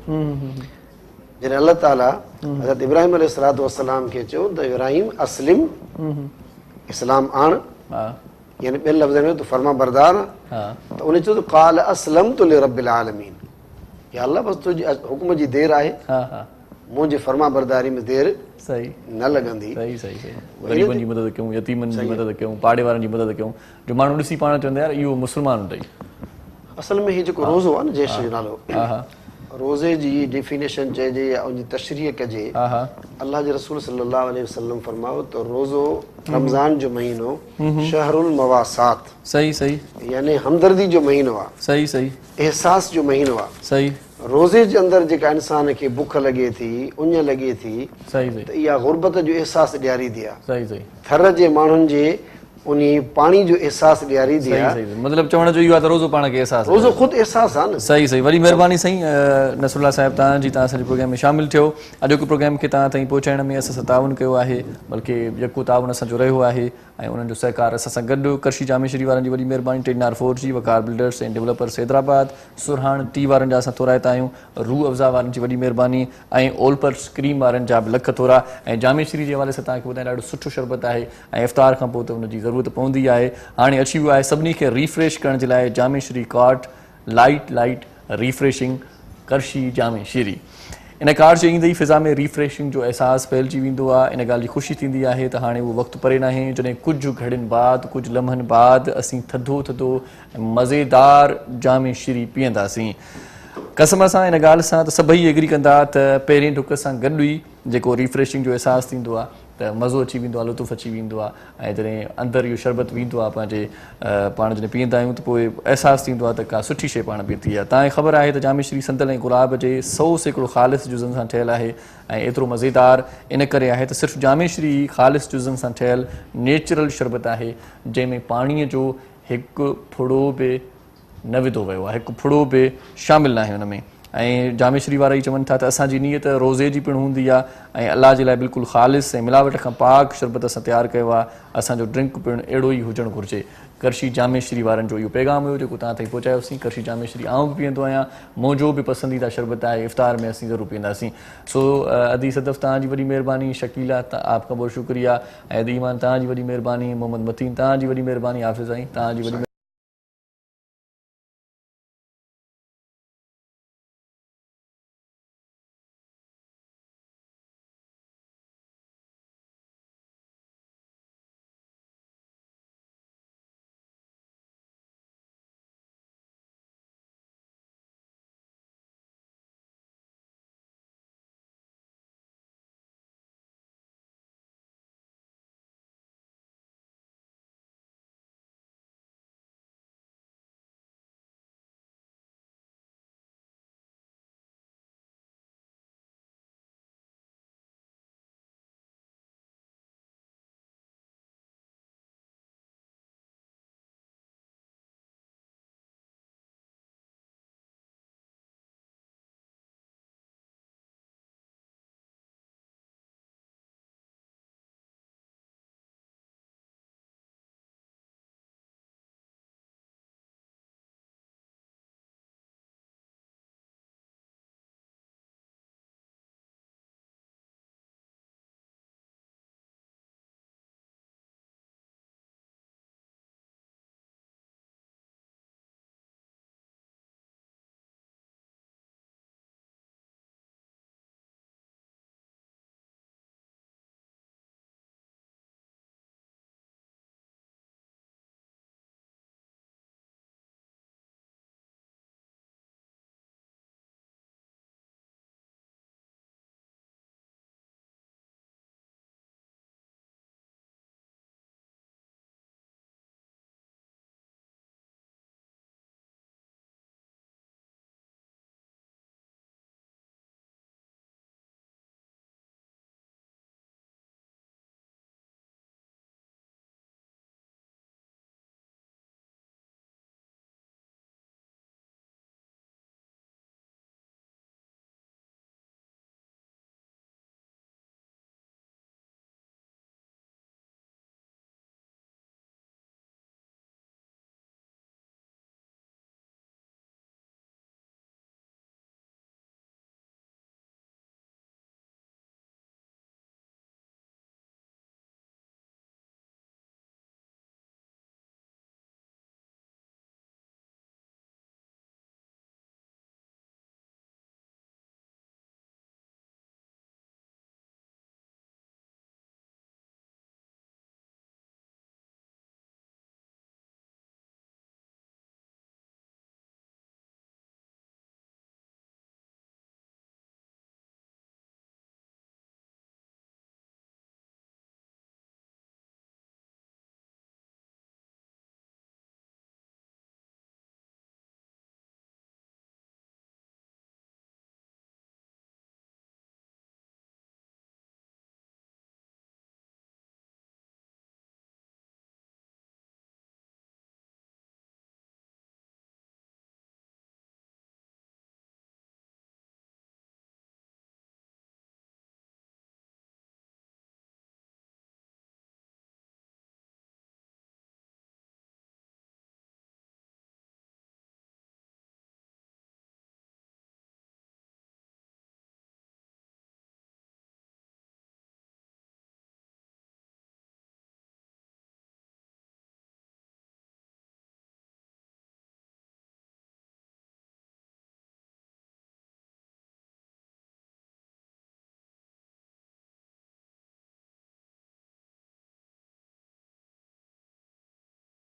जॾहिं अल्लाह ताला हज़रत इब्राहिम अलैहिस्सलातु वस्सलाम खे चयो त इब्राहिम अस्लिम, इस्लाम आण, यानी ॿियनि लफ़्ज़नि में तूं फर्मा बरदार, हा, त उन चयो त क़ाल अस्लमतु लिरब्बिल आलमीन, या अल्लाह बस तुंहिंजी हुकुम जी देरि आहे, हा हा मुंहिंजे फर्मा बरदारी में देरि सही न लॻंदी। सही सही सही ग़रीबनि जी मदद कयूं, यतीमनि जी मदद कयूं, पाड़े वारनि जी मदद कयूं, जो माण्हू ॾिसी पाण चवंदा यार इहो मुस्लमान अथई। असल में हीउ जेको रोज़ो आहे न जैश जो नालो, हा हा रोज़े जी डेफिनेशन चइजे या उनजी तशरीह कजे, हा हा अल्लाह जे रसूल सल्लल्लाहु अलैहि वसल्लम फरमायो त रोज़ो रमज़ान जो महीनो शहरुल मवासात, सही सही यानी हमदर्दी जो महीनो आहे, सही सही एहसास जो महीनो आहे। सही रोज़े जे अंदरि जेका इंसान खे बुख लॻे थी, उञ लॻे थी, सही सही त इहा गुरबत जो एहसास ॾियारींदी आहे। सही सही थर जे माण्हुनि जे उन पाणी जो एहसास ॾियारींदी सही आहे। सही मतिलबु चवण जो इहो आहे त रोज़ो पाण खे अहसासु रोज़ो ख़ुदि एहसास आहे न। सही सही वरी महिरबानी साईं नसरुल्ला साहिब तव्हांजी, तव्हां असांजे प्रोग्राम में शामिलु थियो। अॼोके प्रोग्राम खे तव्हां ताईं पहुचाइण में असां सां ताउन कयो आहे, बल्कि जेको ताउन असांजो रहियो आहे ऐं उन्हनि जो सहकार असां सां गॾु करशी जामे श्री वारनि जी वॾी महिरबानी, Telenor 4G, Waqar builders and developers Hyderabad, Surhan tea वारनि जा असां थोराइता आहियूं, रूह अफ़ज़ा वारनि जी वॾी महिरबानी ऐं ओलपर्स क्रीम वारनि जा बि लख थोरा। ऐं जामे श्री जे हवाले सां तव्हांखे ॿुधाइण ॾाढो सुठो शरबत आहे ऐं इफ़्तार खां पोइ त उनजी ज़रूरत पवंदी आहे। हाणे अची वियो आहे सभिनी खे रिफ्रेश करण जे लाइ जामे श्री कार्ड लाइट रिफ्रेशिंग करशी जामे श्री। इन कार्ड जे ईंदे ई फिज़ा में रिफ्रेशिंग जो अहसासु फैलिजी वेंदो आहे। इन ॻाल्हि जी ख़ुशी थींदी आहे त हाणे उहो वक़्तु परे नाहे जॾहिं कुझु घड़ियुनि बाद, कुझु लम्हनि बाद असीं थधो थधो मज़ेदार जामे श्री पीअंदासीं। कसम सां इन ॻाल्हि सां त सभई एग्री कंदा त पहिरें डुक सां गॾु ई जेको रिफ्रेशिंग जो अहसासु थींदो आहे त मज़ो अची वेंदो आहे, लुत्फ़ अची वेंदो आहे। ऐं जॾहिं अंदरि इहो शरबत वेंदो आहे पंहिंजे पाण जॾहिं पीअंदा आहियूं त पोइ अहसासु थींदो आहे त का सुठी शइ पाण पीती आहे। तव्हांखे ख़बर आहे त जामे श्री संदल ऐं गुलाब जे 100% ख़ालिस जुज़नि सां ठहियलु आहे ऐं एतिरो मज़ेदार इन करे आहे त सिर्फ़ु जामे श्री ख़ालिस जुज़नि सां ठहियलु नेचुरल शरबत आहे, जंहिंमें पाणीअ जो हिकु फुड़ो बि न विधो वियो आहे, हिकु फुड़ो बि शामिलु न आहे हुन में। ऐं जामे श्री वारा ई चवनि था त असांजी नीयत रोज़े जी पिणु हूंदी आहे ऐं अलाह जे लाइ बिल्कुलु ख़ालिस ऐं मिलावट खां पाक शरबत असां तयारु कयो आहे। असांजो ड्रिंक पिणु अहिड़ो ई हुजणु घुरिजे। करशी जामे श्री वारनि जो इहो पैगाम हुयो जेको तव्हां ताईं पहुचायोसीं। करशी जामे श्री आऊं बि पीअंदो आहियां, मुंहिंजो बि पसंदीदा शरबत आहे, इफ़्तार में असीं ज़रूरु पीअंदासीं। सो अदी सदफ़ तव्हांजी वॾी महिरबानी, शकीला आप खां बहुत शुक्रिया, ऐं अदी ईमान तव्हांजी वॾी महिरबानी, मोहम्मद मतीन तव्हांजी वॾी महिरबानी, हाफ़िज़ साईं तव्हांजी वॾी